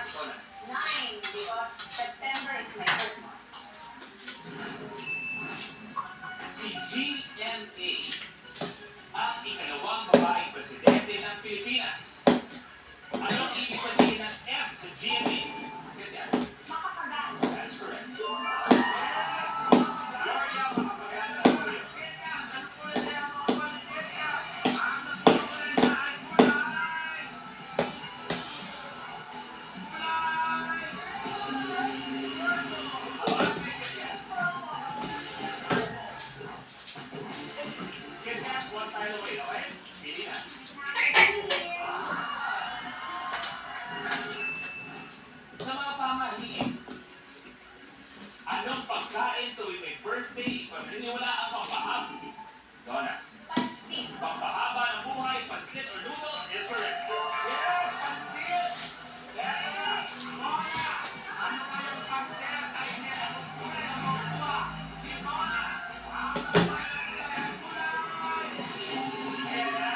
9, because September is my birth month. Si GMA ang ikalawang babaeng presidente ng Pilipinas. Anong ibig sabihin ng M sa GMA? Ganyan. Makapagal. That's correct. Yes! Gloria Macapagal. Get that one tile away, okay? Pili na. Sa mga pamahiin, anong pagkain tuwing may birthday, pagkiniwala ang pampahaba? Donna, Pansin. pampahaba ng buhay, pansit or noodles is correct. Yes, pansit! Yeah! Donna, ano kayong pansit? Ay, hindi. Ano po na yung mga buwa? Di Donna! Ayan na!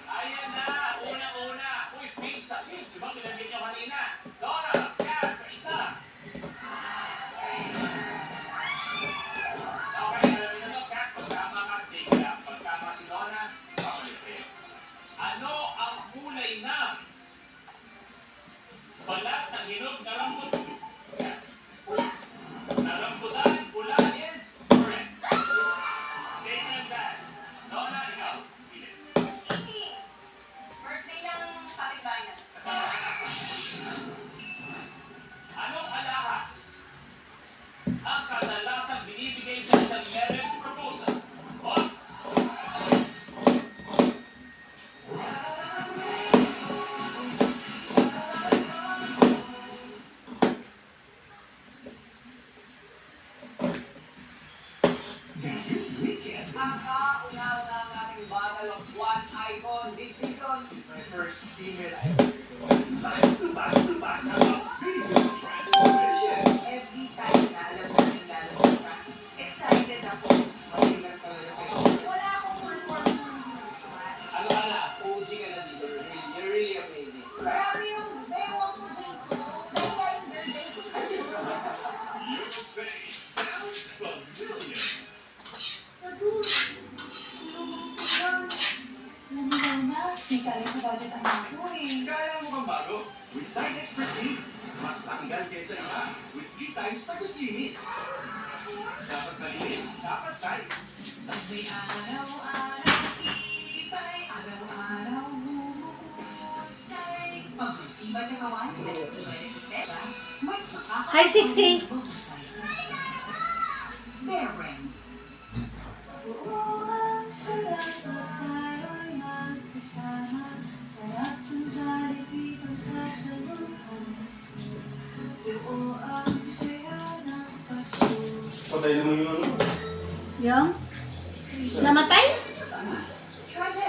Ayan na! Una-una! Uy, pink sa pink! Di ba binanggit niyo kanina? Donna, yes! Sa isa! Okay, alam niyo, Kat, pagkama ka, stay lang. Pagkama si Donna, babalik kayo. Ano ang kulay ng balat ng hinog na rambut? Kat. Narambutan, pula is correct. Statement that. Donna, ikaw. Pili. Hindi. Birthday ng kapitbayan. Anong alahas ang kadalasang binibigay sa isang marriage proposal? On. Ang kauna-una ng ating Battle of One Icon this season. My first female idol. Back-to-back na amazing transformations. Every time na alam mo yung lalabas ka, excited ako. Mahilan talaga sa'yo. Wala akong full-form squad. Ano ka na? OG ka na dito. You're really amazing. Grabe yung bewang mo, Jason. Kaya yung birthday ko sa'yo. Your face sounds familiar. Nanilaw na. May kaya sa budget ang ako eh. Kaya mo bang bago? With Tide Express Clean. Mas tanggal kaysa iba. With 3 times tagos linis. Dapat malinis, dapat Tide. Pag may araw-araw, tibay, araw-araw, humusay. Pag may tibay na kawan, at tibay na sistema, mas makakapagod. Hi, Sixi. Bear Brand. Oo, ang sarap at tayo'y magkasama. Sarap ng Jollibee pagsasaluhan. Oo, ang saya ng Pasko. Patay naman yung ano. Yung? Namatay?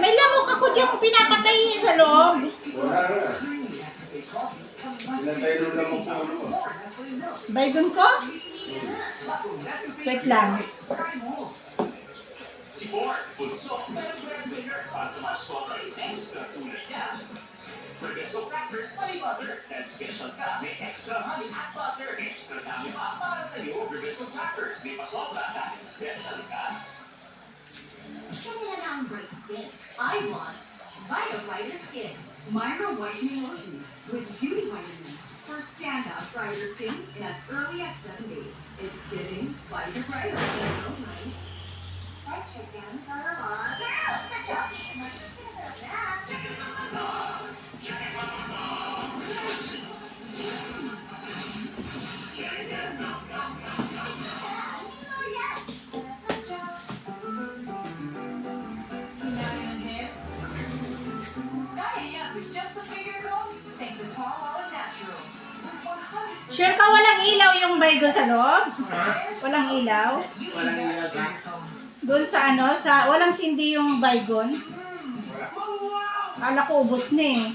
May lamok ako dyan kung pinapatay sa loob. Wala na. Pinatay nung lamang po ano mo. Baygon ko? Wait lang. Si Borg, bunso, pero breadwinner para sa mga sobrang extra tulad niya. Rebeso crackers, honey butter, and special ka, may extra honey at butter, extra dami pa para sa iyo. Rebeso crackers, may pasobra dahil special ka. Kanila na ang bright skin. I want Vita Brighter Skin. Myra Whitening Lotion with beauty vitamins for standout brighter skin in as early as 7 days. It's giving Vita Brighter. Fried chicken. Sure ka walang ilaw yung baygo sa loob? Walang ilaw? Walang ilaw sa... Doon sa walang sindi yung baygon? Kala ko ubos na eh.